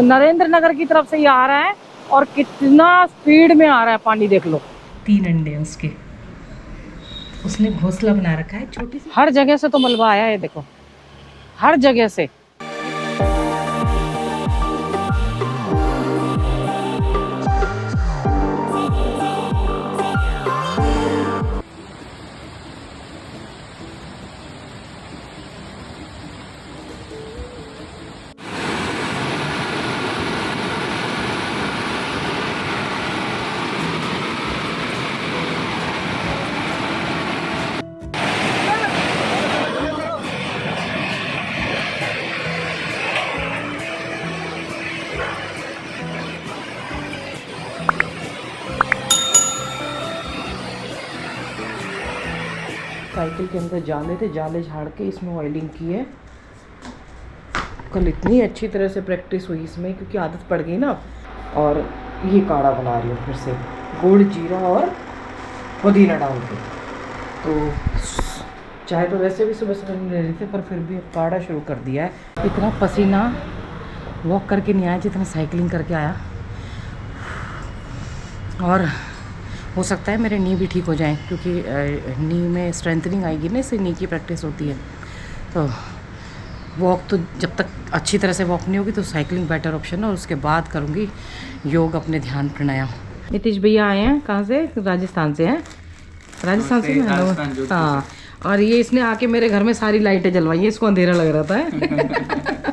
नरेंद्र नगर की तरफ से ये आ रहा है और कितना स्पीड में आ रहा है पानी, देख लो। 3 अंडे हैं उसके, उसने घोंसला बना रखा है छोटी सी। हर जगह से तो मलबा आया है, देखो हर जगह से। साइकिल के अंदर जाले थे, जाले झाड़ के इसमें ऑयलिंग की है। कल इतनी अच्छी तरह से प्रैक्टिस हुई इसमें, क्योंकि आदत पड़ गई ना। और ये काढ़ा बना रही हूँ फिर से, गुड़, जीरा और पुदीना डाल के। तो चाहे तो वैसे भी सुबह सुबह नहीं ले रहे थे, पर फिर भी काढ़ा शुरू कर दिया है। इतना पसीना वॉक करके नहीं आया जितना साइकिलिंग करके आया। और हो सकता है मेरे नी भी ठीक हो जाएं, क्योंकि नी में स्ट्रेंथनिंग आएगी ना, इससे नी की प्रैक्टिस होती है। तो वॉक तो जब तक अच्छी तरह से वॉक नहीं होगी तो साइकिलिंग बेटर ऑप्शन है, और उसके बाद करूँगी योग, अपने ध्यान प्राणायाम। नीतीश भैया आए हैं, कहाँ से? राजस्थान से हैं। राजस्थान से हाँ। और ये इसने आके मेरे घर में सारी लाइटें जलवाई हैं, इसको अंधेरा लग रहा था।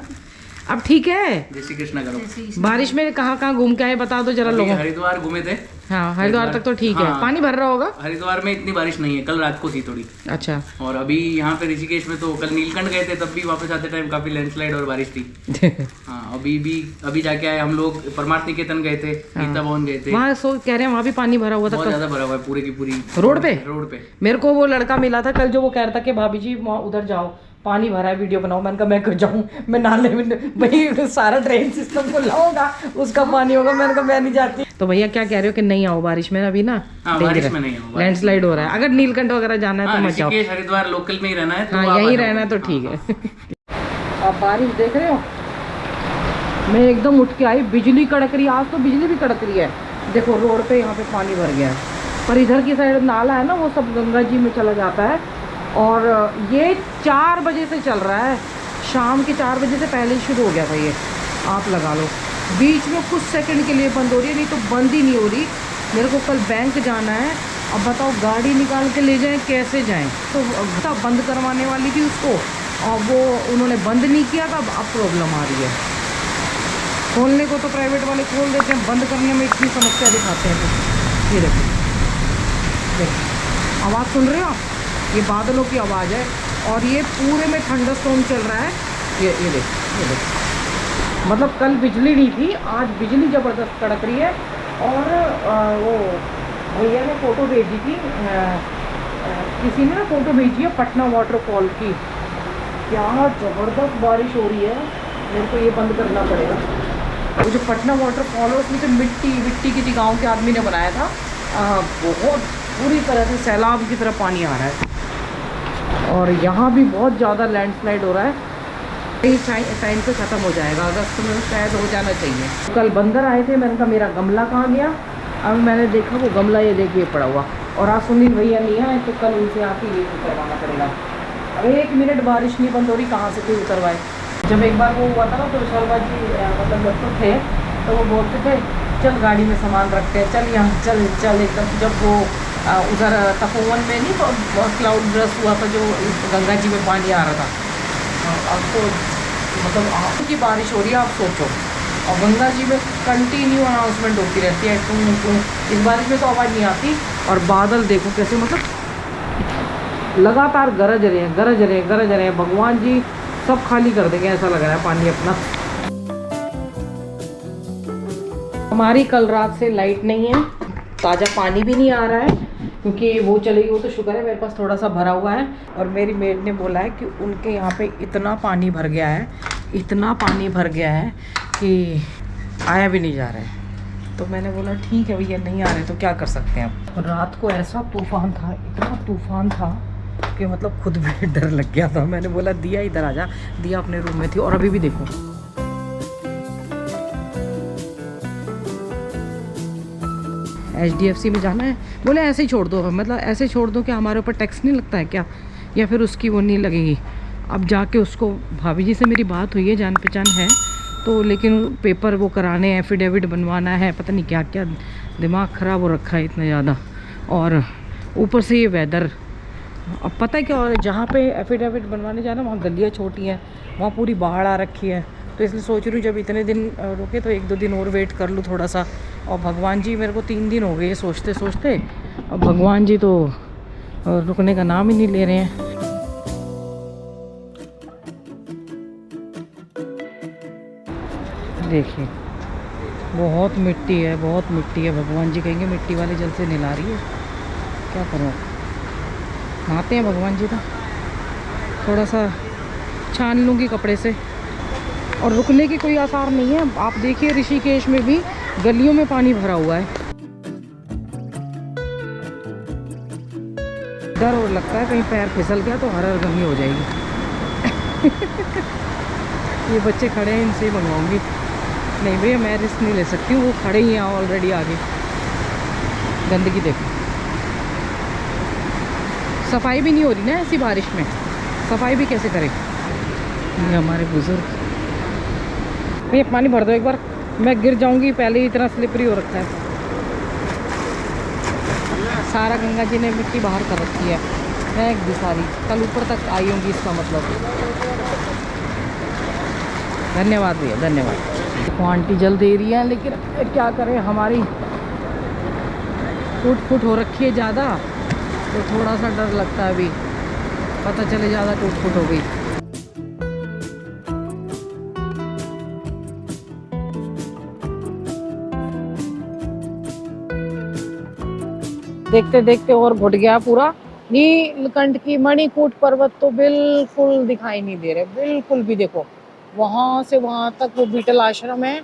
अब ठीक है। जय श्री कृष्ण करो। बारिश में कहाँ कहाँ घूम के आए बता दो जरा लोगों। हरिद्वार घूमे थे। हाँ, हरिद्वार तक तो ठीक है। हाँ। पानी भर रहा होगा। हरिद्वार में इतनी बारिश नहीं है, कल रात को थी थोड़ी। अच्छा। और अभी यहाँ पे ऋषिकेश में तो कल नीलकंठ गए थे, तब भी वापस आते टाइम काफी लैंडस्लाइड और बारिश थी। हाँ, अभी जाके आए हम लोग। परमार्थ निकेतन गए थे, गीता भवन गए थे। वहाँ कह रहे हैं वहाँ भी पानी भरा हुआ था, बहुत ज्यादा भरा हुआ है, पूरे की पूरी रोड पे। मेरे को वो लड़का मिला था कल, जो वो कह रहा था कि भाभी जी उधर जाओ, पानी भरा है, वीडियो बनाओ। मैंने कहा मैं क्यों जाऊँ, मैं नाले में भाई सारा ड्रेन सिस्टम को लाऊंगा, उसका पानी होगा। मैंने कहा मैं नहीं जाती। तो भैया क्या कह रहे हो कि नहीं आओ बारिश में अभी ना? बारिश में नहीं आओ, लैंडस्लाइड हो रहा है। अगर नीलकंठ वगैरह जाना है तो मत जाओ। हरिद्वार लोकल में ही रहना है, हाँ यहीं रहना है तो ठीक है। आप बारिश देख रहे हो, मैं एकदम उठ के आई, बिजली कड़क रही है। आज तो बिजली भी कड़क रही है। देखो रोड पे यहाँ पे पानी भर गया है, पर इधर की साइड नाला है ना, वो सब गंगा जी में चला जाता है। और ये 4 बजे से चल रहा है, शाम के 4 बजे से पहले ही शुरू हो गया था ये। आप लगा लो, बीच में कुछ सेकंड के लिए बंद हो रही है, नहीं तो बंद ही नहीं हो रही। मेरे को कल बैंक जाना है, अब बताओ गाड़ी निकाल के ले जाएं, कैसे जाएं? तो बंद करवाने वाली थी उसको, और वो उन्होंने बंद नहीं किया था। अब प्रॉब्लम आ रही है। खोलने को तो प्राइवेट वाले खोल देते हैं, बंद करने में इतनी समस्या दिखाते हैं। तो ये देखो, आवाज़ सुन रहे हो आप? ये बादलों की आवाज़ है, और ये पूरे में थंडरस्टॉर्म चल रहा है। ये देखो, मतलब कल बिजली नहीं थी, आज बिजली ज़बरदस्त कड़क रही है। और वो भैया ने फ़ोटो भेजी थी, किसी ने ना फ़ोटो भेजी है पटना वाटरफॉल की। क्या ज़बरदस्त बारिश हो रही है। मेरे को ये बंद करना पड़ेगा। वो जो पटना वाटरफॉल है उसमें से मिट्टी किसी गाँव के आदमी ने बनाया था। बहुत पूरी तरह से सैलाब की तरह पानी आ रहा है, और यहाँ भी बहुत ज़्यादा लैंडस्लाइड हो रहा है। टाइम पे ख़त्म हो जाएगा, अगस्त में शायद हो जाना चाहिए। कल बंदर आए थे, मैंने कहा मेरा गमला कहाँ गया? अब मैंने देखा वो गमला ये देखिए पड़ा हुआ। और आज सुनील भैया नहीं आए, तो कल उनसे आके ये उतरवाना पड़ेगा। अब 1 मिनट बारिश नहीं बंद हो रही, कहाँ से कोई उतरवाए? जब एक बार वो हुआ था ना, तो शर्मा जी मतलब डॉक्टर थे, तो वो बोलते थे चल गाड़ी में सामान रखते हैं, चल यहाँ चल एकदम। जब वो उधर तपोवन में नहीं तो क्लाउड ब्रस्ट हुआ था, जो गंगा जी में पानी आ रहा था। अब तो मतलब आंसू की बारिश हो रही है, आप सोचो। और गंगा जी में कंटिन्यू अनाउंसमेंट होती रहती है, टू। इस बारिश में तो आवाज़ नहीं आती। और बादल देखो कैसे, मतलब लगातार गरज रहे हैं। भगवान जी सब खाली कर देंगे, ऐसा लग रहा है पानी अपना। हमारी कल रात से लाइट नहीं है, ताज़ा पानी भी नहीं आ रहा है, क्योंकि वो चलेगी। वो तो शुक्र है मेरे पास थोड़ा सा भरा हुआ है। और मेरी मेड ने बोला है कि उनके यहाँ पे इतना पानी भर गया है कि आया भी नहीं जा रहा है। तो मैंने बोला ठीक है भैया, नहीं आ रहे तो क्या कर सकते हैं अब। और रात को ऐसा तूफान था, इतना तूफान था कि मतलब खुद भी डर लग गया था। मैंने बोला दिया इधर आ जा। दिया अपने रूम में थी, और अभी भी देखो HDFC में जाना है। बोले ऐसे ही छोड़ दो, मतलब ऐसे छोड़ दो कि हमारे ऊपर टैक्स नहीं लगता है क्या, या फिर उसकी वो नहीं लगेगी। अब जाके उसको भाभी जी से मेरी बात हुई है, जान पहचान है तो, लेकिन पेपर वो कराने, एफिडेविट बनवाना है, पता नहीं क्या क्या, दिमाग ख़राब हो रखा है इतना ज़्यादा। और ऊपर से ये वेदर, अब पता है क्या, और जहाँ पे एफिडेविट बनवाने जाना वहाँ गलियाँ छोटी हैं, वहाँ पूरी बाढ़ आ रखी है। तो इसलिए सोच रही हूँ जब इतने दिन रुके तो 1-2 दिन और वेट कर लूँ थोड़ा सा। और भगवान जी, मेरे को 3 दिन हो गए सोचते सोचते, अब भगवान जी तो रुकने का नाम ही नहीं ले रहे हैं। देखिए बहुत मिट्टी है, बहुत मिट्टी है। भगवान जी कहेंगे मिट्टी वाले जल से नहला रही है, क्या करूँ। नहाते हैं भगवान जी, तो थोड़ा सा छान लूँगी कपड़े से। और रुकने की कोई आसार नहीं है। आप देखिए ऋषिकेश में भी गलियों में पानी भरा हुआ है। डर और लगता है कहीं पैर फिसल गया तो हरहरगमी हो जाएगी। ये बच्चे खड़े हैं, इनसे ही मंगवाऊंगी। नहीं भैया मैं रिस्क नहीं ले सकती हूँ, वो खड़े ही हैं ऑलरेडी आगे। गंदगी देखो, सफाई भी नहीं हो रही ना ऐसी बारिश में, सफाई भी कैसे करें। ये हमारे बुजुर्ग। भैया पानी भर दो एक बार, मैं गिर जाऊंगी, पहले ही इतना स्लिपरी हो रखा है। सारा गंगा जी ने मिट्टी बाहर कर रखी है, फेंक दी सारी, कल ऊपर तक आई होंगी इसका मतलब। धन्यवाद भैया, धन्यवाद। देखो आंटी जल दे रही है, लेकिन क्या करें, हमारी टूट फूट हो रखी है ज़्यादा, तो थोड़ा सा डर लगता है अभी, पता चले ज़्यादा टूट फूट हो गई। देखते देखते और घुट गया पूरा। नीलकंठ की मणिकूट पर्वत तो बिल्कुल दिखाई नहीं दे रहे, बिल्कुल भी। देखो वहां से वहां तक वो बीटल आश्रम है,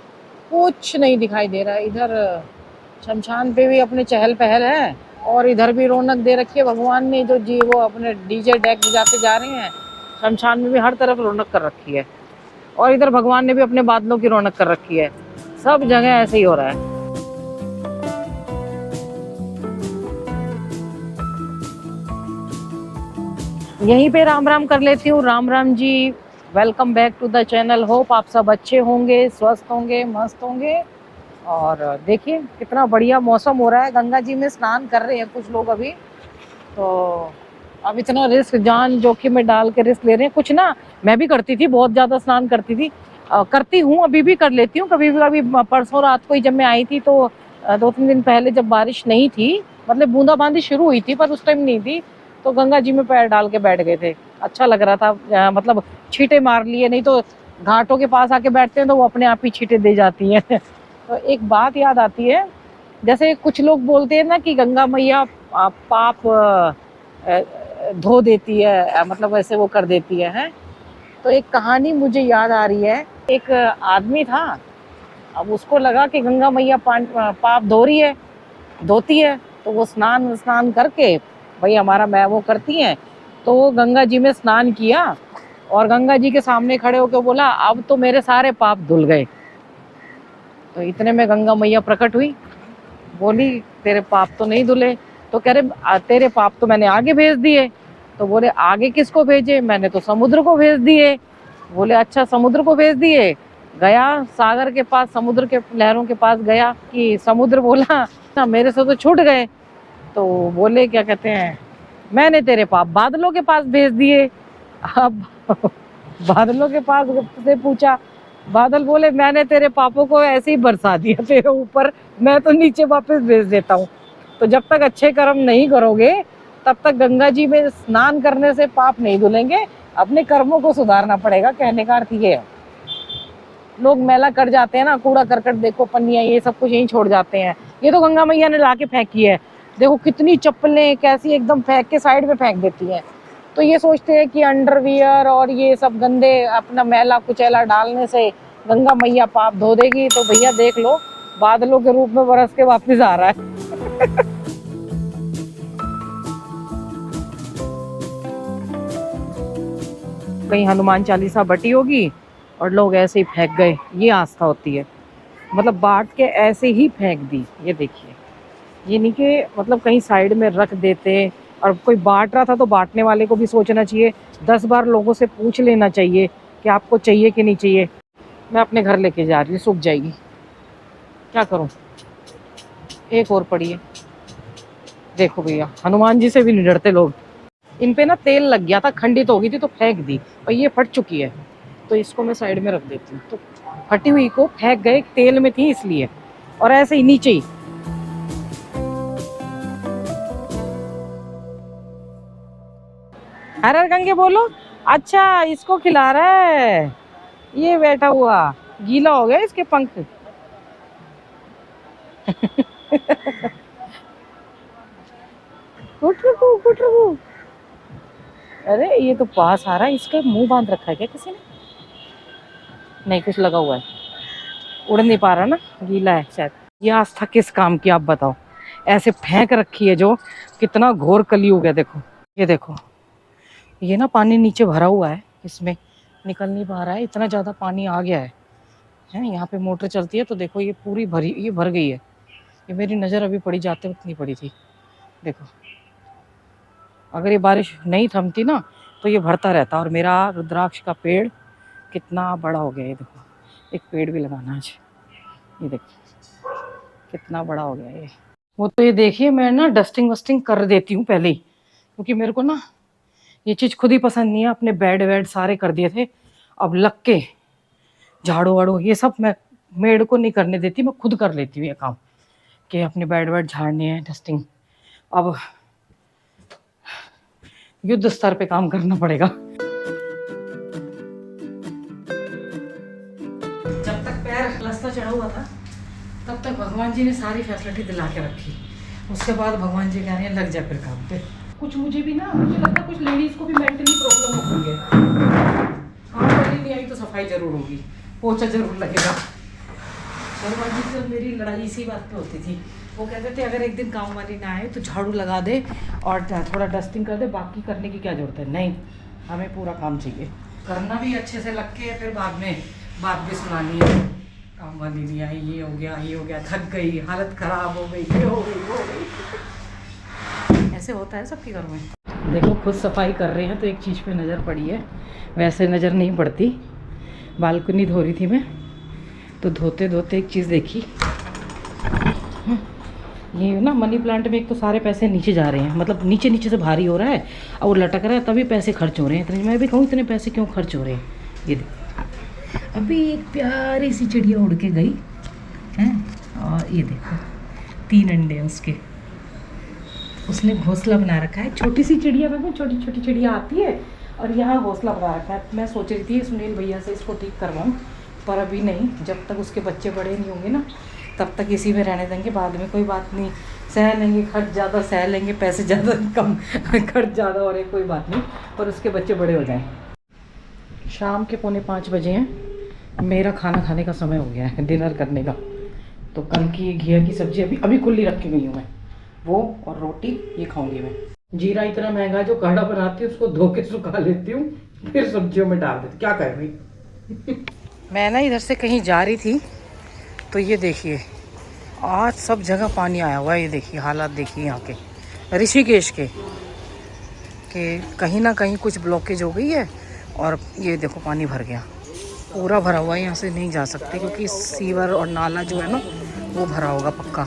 कुछ नहीं दिखाई दे रहा है। इधर शमशान पे भी अपने चहल पहल है, और इधर भी रौनक दे रखी है भगवान ने, जो जी वो अपने डीजे डेक बजाते जा रहे हैं। शमशान में भी हर तरफ रौनक कर रखी है, और इधर भगवान ने भी अपने बादलों की रौनक कर रखी है। सब जगह ऐसे ही हो रहा है। यहीं पे राम राम कर लेती हूँ। Ram Ram ji, welcome back to the channel. Hope आप सब अच्छे होंगे, स्वस्थ होंगे, मस्त होंगे। और देखिए कितना बढ़िया मौसम हो रहा है। गंगा जी में स्नान कर रहे हैं कुछ लोग अभी, तो अब इतना रिस्क, जान जोखिम में डाल के रिस्क ले रहे हैं। कुछ ना, मैं भी करती थी, बहुत ज़्यादा स्नान करती थी, करती हूँ, अभी भी कर लेती हूँ कभी भी। अभी परसों रात को ही जब मैं आई थी, तो 2-3 दिन पहले जब बारिश नहीं थी, मतलब बूंदाबांदी शुरू हुई थी पर उस टाइम नहीं थी, तो गंगा जी में पैर डाल के बैठ गए थे। अच्छा लग रहा था, मतलब छींटे मार लिए। नहीं तो घाटों के पास आके बैठते हैं तो वो अपने आप ही छींटे दे जाती हैं। तो एक बात याद आती है, जैसे कुछ लोग बोलते हैं ना कि गंगा मैया पाप धो देती है, मतलब ऐसे वो कर देती है। तो एक कहानी मुझे याद आ रही है। एक आदमी था, अब उसको लगा कि गंगा मैया पाप धो रही है, धोती है, तो वो स्नान करके, भाई हमारा मैं वो करती हैं, तो वो गंगा जी में स्नान किया और गंगा जी के सामने खड़े होकर बोला, अब तो मेरे सारे पाप धुल गए। तो इतने में गंगा मैया प्रकट हुई, बोली तेरे पाप तो नहीं धुले। तो कह रहे तेरे पाप तो मैंने आगे भेज दिए। तो बोले आगे किसको भेजे? मैंने तो समुद्र को भेज दिए। बोले अच्छा समुद्र को भेज दिए। गया सागर के पास, समुद्र के लहरों के पास गया कि समुद्र बोला ना मेरे से तो छूट गए। तो बोले क्या कहते हैं, मैंने तेरे पाप बादलों के पास भेज दिए। अब बादलों के पास से पूछा, बादल बोले मैंने तेरे पापों को ऐसे ही बरसा दिया तेरे ऊपर, मैं तो नीचे वापस भेज देता हूँ। तो जब तक अच्छे कर्म नहीं करोगे तब तक गंगा जी में स्नान करने से पाप नहीं धुलेंगे, अपने कर्मों को सुधारना पड़ेगा। कहने का अर्थ ये है। लोग मैला कर जाते हैं ना, कूड़ा करकट देखो, पन्नियां, ये सब कुछ यहीं छोड़ जाते हैं। ये तो गंगा मैया ने लाके फेंकी है। देखो कितनी चप्पलें कैसी एकदम फेंक के साइड में फेंक देती हैं। तो ये सोचते हैं कि अंडरवियर और ये सब गंदे अपना मैला कुचैला डालने से गंगा मैया पाप धो देगी। तो भैया देख लो, बादलों के रूप में बरस के वापस आ रहा है। कहीं हनुमान चालीसा बटी होगी और लोग ऐसे ही फेंक गए। ये आस्था होती है, मतलब बांट के ऐसे ही फेंक दी। ये देखिए ये नहीं कि मतलब कहीं साइड में रख देते, और कोई बांट रहा था तो बांटने वाले को भी सोचना चाहिए, 10 बार लोगों से पूछ लेना चाहिए कि आपको चाहिए कि नहीं चाहिए। मैं अपने घर लेके जा रही हूँ, सूख जाएगी, क्या करूँ। एक और पड़ी है। देखो भैया, हनुमान जी से भी नहीं डरते लोग। इन पे ना तेल लग गया था, खंडित हो गई थी तो फेंक दी, और ये फट चुकी है तो इसको मैं साइड में रख देती हूँ। तो फटी हुई को फेंक गए, तेल में थी इसलिए, और ऐसे ही नीचे ही। हर हर गंगे बोलो। अच्छा, इसको खिला रहा है, ये बैठा हुआ गीला हो गया इसके पंख। गुटरू। अरे ये तो पास आ रहा है, इसका मुंह बांध रखा है क्या किसी ने? नहीं, कुछ लगा हुआ है, उड़ नहीं पा रहा ना, गीला है शायद। ये आस्था किस काम की आप बताओ, ऐसे फेंक रखी है जो, कितना घोर कलयुग है। देखो, ये देखो, ये ना पानी नीचे भरा हुआ है, इसमें निकल नहीं पा रहा है, इतना ज़्यादा पानी आ गया है। यहाँ पे मोटर चलती है तो देखो ये पूरी भरी, ये भर गई है। ये मेरी नज़र अभी पड़ी जाते वक्त नहीं पड़ी थी। देखो, अगर ये बारिश नहीं थमती ना तो ये भरता रहता। और मेरा रुद्राक्ष का पेड़ कितना बड़ा हो गया, ये देखो, एक पेड़ भी लगाना आज। ये देखो कितना बड़ा हो गया ये। वो तो ये देखिए, मैं ना डस्टिंग वस्टिंग कर देती हूँ पहले ही, क्योंकि मेरे को ना ये चीज़ खुद ही पसंद नहीं है। अपने बेड वेड सारे कर दिए थे, अब लग के झाड़ू वाड़ू ये सब मैं मेड को नहीं करने देती, मैं खुद कर लेती हूँ ये काम, कि अपने बेड वेड झाड़ने हैं, डस्टिंग। अब युद्ध स्तर पे काम करना पड़ेगा। जब तक पैर रास्ता चढ़ा हुआ था तब तक भगवान जी ने सारी फैसिलिटी दिला के रखी। उसके बाद भगवान जी कह रहे हैं लग जा फिर काम पे। कुछ मुझे भी ना, मुझे लगता है कुछ लेडीज को भी मेंटली प्रॉब्लम होती है। काम वाली नहीं आई तो सफाई जरूर होगी, पोछा जरूर लगेगा। भगवान जी से मेरी लड़ाई इसी बात पे होती थी। वो कहते थे अगर एक दिन काम वाली ना आए तो झाड़ू लगा दे और थोड़ा डस्टिंग कर दे, बाकी करने की क्या जरूरत है। नहीं, हमें पूरा काम चाहिए, करना भी अच्छे से लग के, फिर बाद में बात भी सुनानी है। काम वाली नहीं आई, ये हो गया, थक गई, हालत खराब हो गई, ये हो गई। ऐसे होता है सबके घर में। देखो, खुद सफाई कर रहे हैं तो एक चीज़ पे नज़र पड़ी है, वैसे नज़र नहीं पड़ती। बालकनी धो रही थी मैं, तो धोते धोते एक चीज़ देखी, ये ना मनी प्लांट में एक तो सारे पैसे नीचे जा रहे हैं, मतलब नीचे नीचे से भारी हो रहा है और वो लटक रहा है, तभी पैसे खर्च हो रहे हैं इतने। मैं भी कहूँ इतने पैसे क्यों खर्च हो रहे हैं। ये देखो, अभी एक प्यारी सी चिड़िया उड़ के गई है, और ये देखो 3 अंडे उसके, उसने घोंसला बना रखा है। छोटी सी चिड़िया, मैं छोटी छोटी चिड़िया आती है और यहाँ घोंसला बना रखा है। मैं सोच रही थी सुनील भैया से इसको ठीक करवाऊँ, पर अभी नहीं, जब तक उसके बच्चे बड़े नहीं होंगे ना तब तक इसी में रहने देंगे। बाद में कोई बात नहीं, सह लेंगे, खर्च ज़्यादा सह लेंगे, पैसे ज़्यादा कम खर्च ज़्यादा हो रहे, कोई बात नहीं, पर उसके बच्चे बड़े हो जाएं। शाम के 4:45 बजे हैं, मेरा खाना खाने का समय हो गया है, डिनर करने का। तो कल की घिया की सब्ज़ी अभी खुली रखी गई हूँ मैं, वो और रोटी ये खाऊंगी मैं। जीरा इतना महंगा, जो काढ़ा बनाती हूँ उसको धो के सुखा लेती हूँ, फिर सब्जियों में डाल देती, क्या करें भाई। मैं ना इधर से कहीं जा रही थी तो ये देखिए, आज सब जगह पानी आया हुआ है। ये देखिए हालात देखिए यहाँ के, ऋषिकेश के कहीं ना कहीं कुछ ब्लॉकेज हो गई है, और ये देखो पानी भर गया, पूरा भरा हुआ है। यहाँ से नहीं जा सकते क्योंकि सीवर और नाला जो है ना वो भरा होगा पक्का।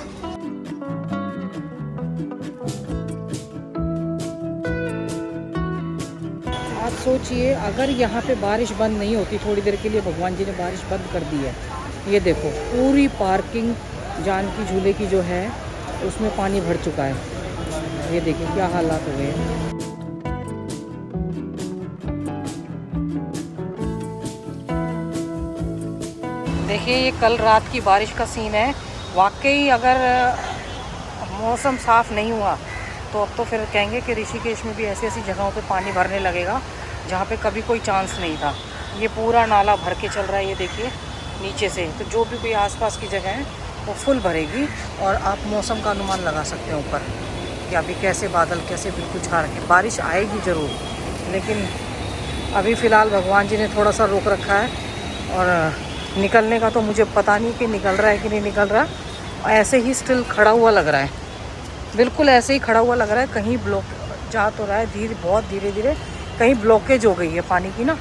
आप सोचिए, अगर यहाँ पे बारिश बंद नहीं होती, थोड़ी देर के लिए भगवान जी ने बारिश बंद कर दी है। ये देखो पूरी पार्किंग जानकी झूले की जो है उसमें पानी भर चुका है। ये देखिए क्या हालात हो गए हैं। देखिए ये कल रात की बारिश का सीन है। वाकई अगर मौसम साफ़ नहीं हुआ तो अब तो फिर कहेंगे कि ऋषिकेश में भी ऐसी ऐसी जगहों पे पानी भरने लगेगा जहाँ पे कभी कोई चांस नहीं था। ये पूरा नाला भर के चल रहा है, ये देखिए नीचे से। तो जो भी कोई आसपास की जगह है वो फुल भरेगी, और आप मौसम का अनुमान लगा सकते हैं ऊपर कि अभी कैसे बादल कैसे बिल्कुल छा रखे। बारिश आएगी ज़रूर, लेकिन अभी फ़िलहाल भगवान जी ने थोड़ा सा रोक रखा है, और निकलने का तो मुझे पता नहीं कि निकल रहा है कि नहीं निकल रहा, ऐसे ही स्टिल खड़ा हुआ लग रहा है। बिल्कुल ऐसे ही खड़ा हुआ लग रहा है, कहीं ब्लॉक जा तो रहा है धीरे, बहुत धीरे धीरे, कहीं ब्लॉकेज हो गई है पानी की ना,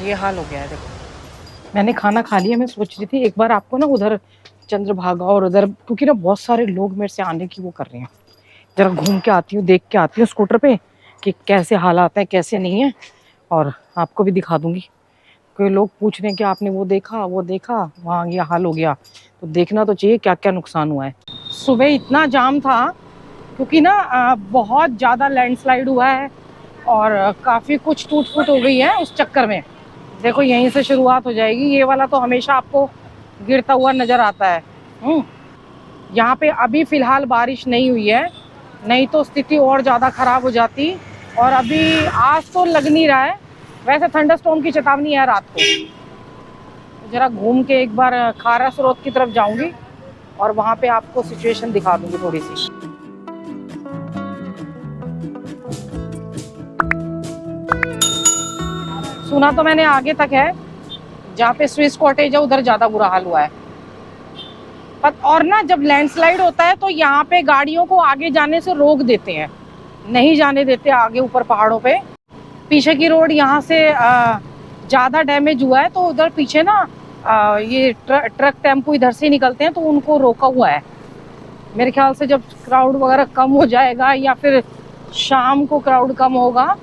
ये हाल हो गया है। देखो मैंने खाना खा लिया, मैं सोच रही थी एक बार आपको ना उधर चंद्रभागा और उधर, क्योंकि ना बहुत सारे लोग मेरे से आने की वो कर रहे हैं, जरा घूम के आती हूँ, देख के आती हूँ स्कूटर पे कि कैसे हालात हैं कैसे नहीं है, और आपको भी दिखा दूंगी। कोई लोग पूछ रहे हैं कि आपने वो देखा वहाँ ये हाल हो गया, तो देखना तो चाहिए क्या क्या नुकसान हुआ है। सुबह इतना जाम था क्योंकि ना बहुत ज़्यादा लैंडस्लाइड हुआ है और काफ़ी कुछ टूट फूट हो गई है, उस चक्कर में देखो यहीं से शुरुआत हो जाएगी। ये वाला तो हमेशा आपको गिरता हुआ नज़र आता है। यहाँ पे अभी फ़िलहाल बारिश नहीं हुई है, नहीं तो स्थिति और ज़्यादा ख़राब हो जाती। और अभी आज तो लग नहीं रहा है, वैसे थंडरस्टॉर्म की चेतावनी है रात को। ज़रा घूम के एक बार खारा स्रोत की तरफ जाऊंगी और वहाँ पे आपको सिचुएशन दिखा दूंगी थोड़ी सी। सुना तो मैंने आगे तक है, जहाँ पे स्विस कॉटेज है उधर ज़्यादा बुरा हाल हुआ है। और ना जब लैंडस्लाइड होता है तो यहाँ पे गाड़ियों को आगे जाने से रोक देते हैं, नहीं जाने देते आगे ऊपर पहाड़ों पे। पीछे की रोड यहाँ से ज़्यादा डैमेज हुआ है, तो उधर पीछे ना ये ट्रक टेम्पो इधर से निकलते हैं, तो उनको रोका हुआ है। मेरे ख्याल से जब क्राउड वगैरह कम हो जाएगा या फिर शाम को क्राउड कम होगा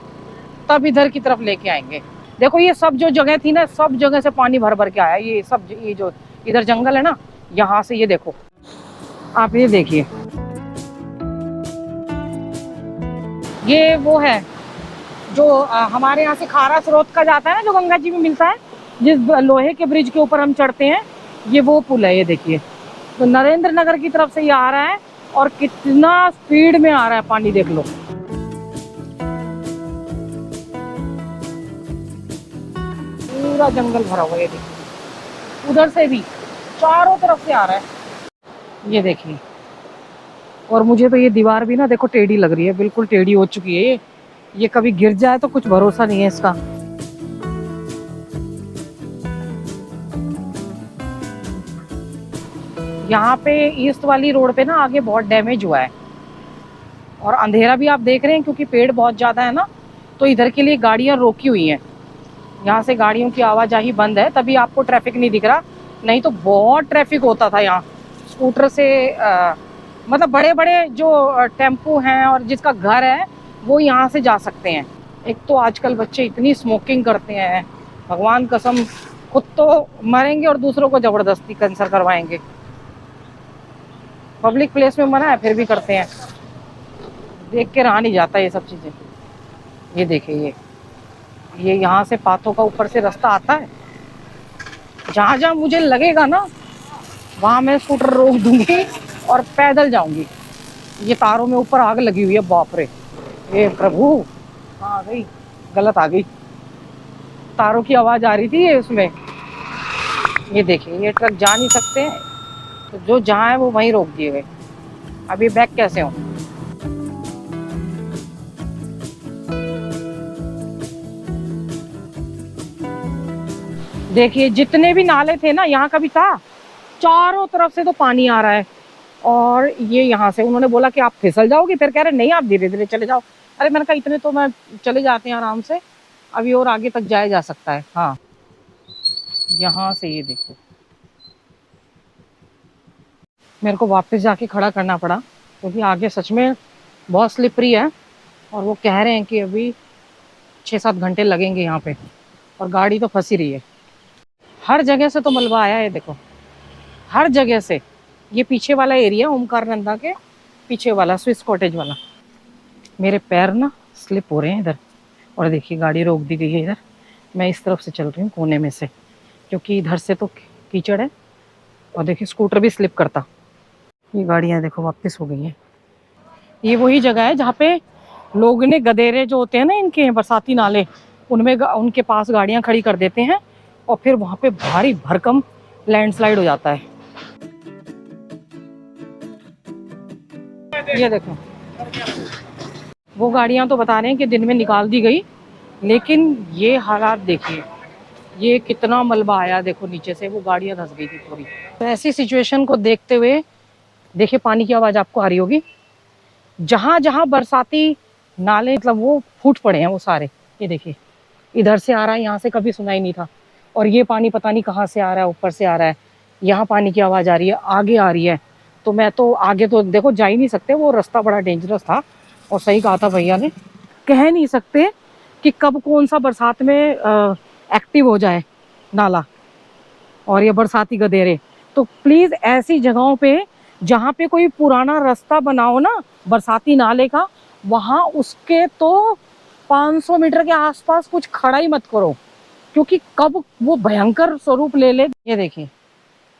तब इधर की तरफ लेके आएंगे। देखो ये सब जो जगह थी ना, सब जगह से पानी भर भर के आया। ये सब ये जो इधर जंगल है ना, यहाँ से ये देखो आप, ये देखिए ये वो है जो हमारे यहाँ से खारा स्रोत का जाता है ना, जो गंगा जी में मिलता है, जिस लोहे के ब्रिज के ऊपर हम चढ़ते हैं, ये वो पुल है। ये देखिए, तो नरेंद्र नगर की तरफ से ये आ रहा है और कितना स्पीड में आ रहा है पानी, देख लो। पूरा जंगल भरा हुआ है, ये देखिए उधर से भी चारों तरफ से आ रहा है, ये देखिए। और मुझे तो ये दीवार भी ना देखो टेढ़ी लग रही है, बिल्कुल टेढ़ी हो चुकी है ये कभी गिर जाए तो कुछ भरोसा नहीं है इसका। यहाँ पे ईस्ट वाली रोड पे ना आगे बहुत डैमेज हुआ है और अंधेरा भी आप देख रहे हैं, क्योंकि पेड़ बहुत ज़्यादा है ना, तो इधर के लिए गाड़ियाँ रोकी हुई हैं। यहाँ से गाड़ियों की आवाजाही बंद है, तभी आपको ट्रैफिक नहीं दिख रहा, नहीं तो बहुत ट्रैफिक होता था यहाँ। स्कूटर से मतलब बड़े बड़े जो टेम्पो हैं और जिसका घर है वो यहाँ से जा सकते हैं। एक तो आजकल बच्चे इतनी स्मोकिंग करते हैं, भगवान कसम, खुद तो मरेंगे और दूसरों को ज़बरदस्ती कैंसर करवाएंगे। पब्लिक प्लेस में मना है फिर भी करते हैं, देख के रहा नहीं जाता ये सब चीज़ें। ये देखिए ये यहाँ से पाथों का ऊपर से रास्ता आता है, जहाँ जहाँ मुझे लगेगा ना वहाँ मैं स्कूटर रोक दूंगी और पैदल जाऊंगी। ये तारों में ऊपर आग लगी हुई है, बाप रे, ये प्रभु, हाँ आ गई, गलत आ गई, तारों की आवाज़ आ रही थी ये उसमें। ये देखिए ये ट्रक जा नहीं सकते हैं, तो जो जहाँ है वो वहीं रोक दिए गए। अभी बैक कैसे हो? देखिए जितने भी नाले थे ना, यहाँ का भी था, चारों तरफ से तो पानी आ रहा है। और ये यहाँ से उन्होंने बोला कि आप फिसल जाओगे, फिर कह रहे नहीं आप धीरे धीरे चले जाओ। अरे मैंने कहा इतने तो मैं चले जाते हैं आराम से, अभी और आगे तक जाया जा सकता है। हाँ यहाँ से ये देखो, मेरे को वापस जाके खड़ा करना पड़ा क्योंकि आगे सच में बहुत स्लिपरी है और वो कह रहे हैं कि अभी 6-7 घंटे लगेंगे यहाँ पे, और गाड़ी तो फंसी रही है। हर जगह से तो मलबा आया है, देखो हर जगह से। ये पीछे वाला एरिया ओमकार नंदा के पीछे वाला स्विस कॉटेज वाला, मेरे पैर ना स्लिप हो रहे हैं इधर। और देखिए गाड़ी रोक दी गई है इधर, मैं इस तरफ से चल रही हूँ कोने में से, क्योंकि इधर से तो कीचड़ है। और देखिए स्कूटर भी स्लिप करता। ये गाड़ियाँ देखो वापस हो गई हैं। ये वही जगह है जहाँ पे लोग ने गदेरे जो होते हैं ना इनके बरसाती नाले, उनमें उनके पास गाड़ियाँ खड़ी कर देते हैं और फिर वहाँ पे भारी भरकम लैंडस्लाइड हो जाता है। ये देखो वो गाड़ियाँ तो बता रहे हैं कि दिन में निकाल दी गई, लेकिन ये हालात देखिए, ये कितना मलबा आया देखो नीचे से, वो गाड़ियाँ धंस गई थी पूरी। तो ऐसी सिचुएशन को देखते हुए देखिए पानी की आवाज़ आपको आ रही होगी। जहाँ जहाँ बरसाती नाले मतलब वो फूट पड़े हैं वो सारे। ये देखिए इधर से आ रहा है, यहाँ से कभी सुनाई नहीं था। और ये पानी पता नहीं कहाँ से आ रहा है, ऊपर से आ रहा है। यहाँ पानी की आवाज़ आ रही है, आगे आ रही है। तो मैं तो आगे तो देखो जा ही नहीं सकते, वो रास्ता बड़ा डेंजरस था। और सही कहा था भैया ने, कह नहीं सकते कि कब कौन सा बरसात में एक्टिव हो जाए नाला और ये बरसाती गधेरे। तो प्लीज़ ऐसी जगहों पे जहाँ पे कोई पुराना रास्ता बना हो ना बरसाती नाले का, वहाँ उसके तो 500 मीटर के आसपास कुछ खड़ा ही मत करो, क्योंकि कब वो भयंकर स्वरूप ले ले। ये देखिए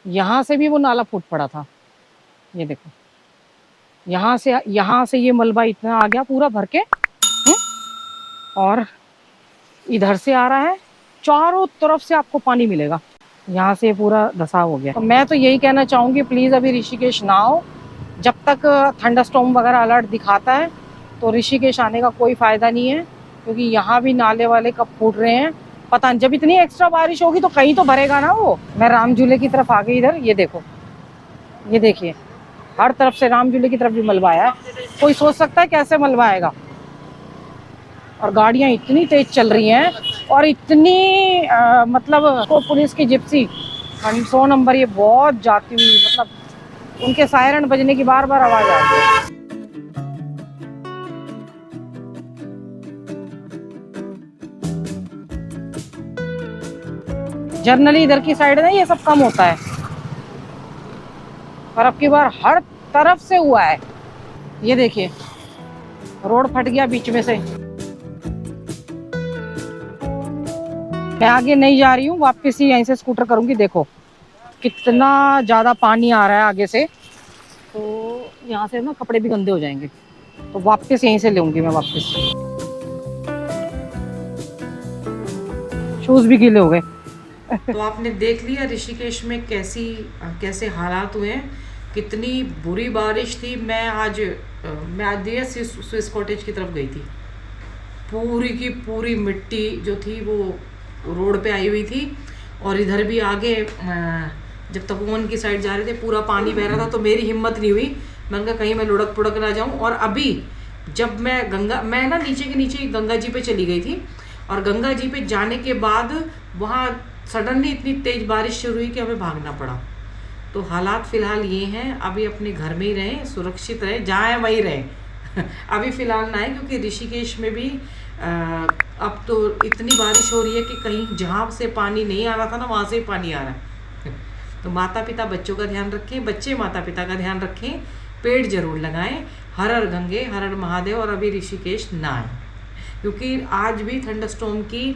यहाँ से भी वो नाला फूट पड़ा था। ये देखो यहाँ से ये मलबा इतना आ गया पूरा भर के। और इधर से आ रहा है, चारों तरफ से आपको पानी मिलेगा। यहाँ से पूरा धसा हो गया। तो मैं तो यही कहना चाहूँगी, प्लीज़ अभी ऋषिकेश ना आओ जब तक थंडरस्टॉर्म वगैरह अलर्ट दिखाता है। तो ऋषिकेश आने का कोई फ़ायदा नहीं है, क्योंकि यहाँ भी नाले वाले कब फूट रहे हैं पता नहीं। जब इतनी एक्स्ट्रा बारिश होगी तो कहीं तो भरेगा ना वो। मैं राम झूले की तरफ आ गई इधर। ये देखो, ये देखिए हर तरफ से राम झूले की तरफ भी मलबा आया है। कोई सोच सकता है कैसे मलबा आएगा। और गाड़ियाँ इतनी तेज चल रही हैं और इतनी मतलब को पुलिस की जिप्सी 100 नंबर ये बहुत जाती हुई, मतलब उनके सायरन बजने की बार बार आवाज़ आ रही है। जनरली इधर की साइड ना ये सब कम होता है, पर अब की बार हर तरफ से हुआ है। ये देखिए रोड फट गया बीच में से। मैं आगे नहीं जा रही हूँ, वापस ही यहीं से स्कूटर करूँगी। देखो कितना ज़्यादा पानी आ रहा है आगे से, तो यहाँ से ना कपड़े भी गंदे हो जाएंगे। तो वापस यहीं से लूँगी मैं वापस। शूज़ भी गीले हो गए। तो आपने देख लिया ऋषिकेश में कैसे हालात हुए हैं, कितनी बुरी बारिश थी। मैं आज दिया स्विस कॉटेज की तरफ गई थी। पूरी की पूरी मिट्टी जो थी वो रोड पे आई हुई थी। और इधर भी आगे जब तपोवन की साइड जा रहे थे पूरा पानी बह रहा था। तो मेरी हिम्मत नहीं हुई, मैंने कहा कहीं मैं लुढ़क पुढ़क ना जाऊं। और अभी जब मैं ना नीचे के नीचे गंगा जी पे चली गई थी, और गंगा जी पे जाने के बाद वहाँ सडनली इतनी तेज बारिश शुरू हुई कि हमें भागना पड़ा। तो हालात फ़िलहाल ये हैं, अभी अपने घर में ही रहें, सुरक्षित रहें, जहाँ हैं वहीं रहें। अभी फ़िलहाल ना है, क्योंकि ऋषिकेश में भी अब तो इतनी बारिश हो रही है कि कहीं जहाँ से पानी नहीं आ रहा था ना वहाँ से ही पानी आ रहा है। तो माता पिता बच्चों का ध्यान रखें, बच्चे माता पिता का ध्यान रखें, पेड़ जरूर लगाएं। हर हर गंगे हर हर महादेव। और अभी ऋषिकेश ना आए, क्योंकि आज भी थंडरस्टॉर्म की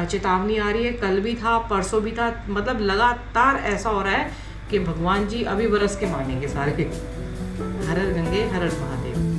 चेतावनी आ रही है। कल भी था, परसों भी था, मतलब लगातार ऐसा हो रहा है कि भगवान जी अभी बरस के मानेंगे सारे। हर हर गंगे हर हर महादेव।